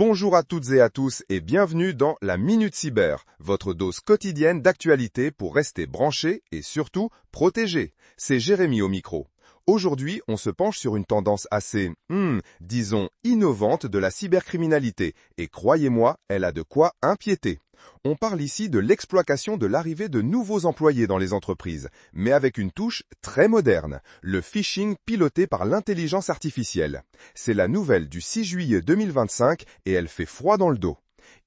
Bonjour à toutes et à tous et bienvenue dans la Minute Cyber, votre dose quotidienne d'actualité pour rester branché et surtout protégé. C'est Jérémy au micro. Aujourd'hui, on se penche sur une tendance assez, disons, innovante de la cybercriminalité et croyez-moi, elle a de quoi inquiéter. On parle ici de l'exploitation de l'arrivée de nouveaux employés dans les entreprises, mais avec une touche très moderne, le phishing piloté par l'intelligence artificielle. C'est la nouvelle du 6 juillet 2025 et elle fait froid dans le dos.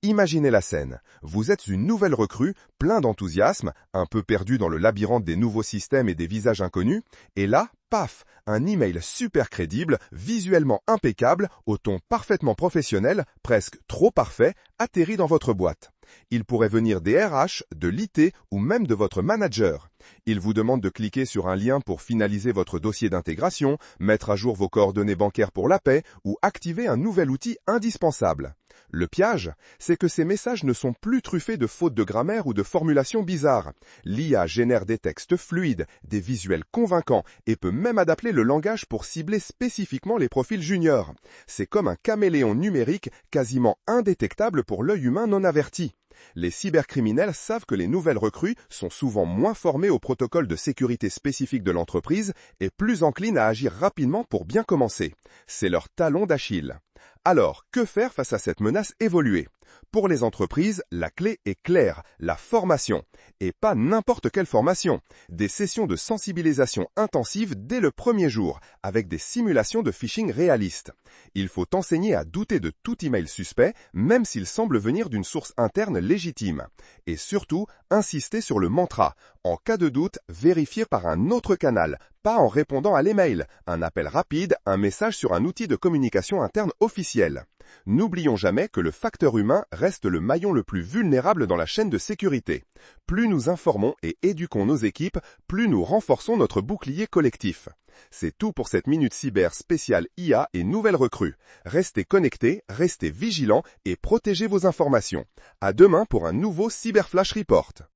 Imaginez la scène. Vous êtes une nouvelle recrue, plein d'enthousiasme, un peu perdu dans le labyrinthe des nouveaux systèmes et des visages inconnus, et là, paf, un email super crédible, visuellement impeccable, au ton parfaitement professionnel, presque trop parfait, atterrit dans votre boîte. Il pourrait venir des RH, de l'IT ou même de votre manager. Il vous demande de cliquer sur un lien pour finaliser votre dossier d'intégration, mettre à jour vos coordonnées bancaires pour la paie ou activer un nouvel outil indispensable. Le piège, c'est que ces messages ne sont plus truffés de fautes de grammaire ou de formulations bizarres. L'IA génère des textes fluides, des visuels convaincants et peut même adapter le langage pour cibler spécifiquement les profils juniors. C'est comme un caméléon numérique quasiment indétectable pour l'œil humain non averti. Les cybercriminels savent que les nouvelles recrues sont souvent moins formées aux protocoles de sécurité spécifiques de l'entreprise et plus enclines à agir rapidement pour bien commencer. C'est leur talon d'Achille. Alors, que faire face à cette menace évoluée? Pour les entreprises, la clé est claire, la formation. Et pas n'importe quelle formation. Des sessions de sensibilisation intensives dès le premier jour, avec des simulations de phishing réalistes. Il faut enseigner à douter de tout email suspect, même s'il semble venir d'une source interne légitime. Et surtout, insister sur le mantra. En cas de doute, vérifier par un autre canal, pas en répondant à l'email, un appel rapide, un message sur un outil de communication interne officiel. N'oublions jamais que le facteur humain reste le maillon le plus vulnérable dans la chaîne de sécurité. Plus nous informons et éduquons nos équipes, plus nous renforçons notre bouclier collectif. C'est tout pour cette Minute Cyber spéciale IA et nouvelles recrues. Restez connectés, restez vigilants et protégez vos informations. À demain pour un nouveau Cyberflash Report.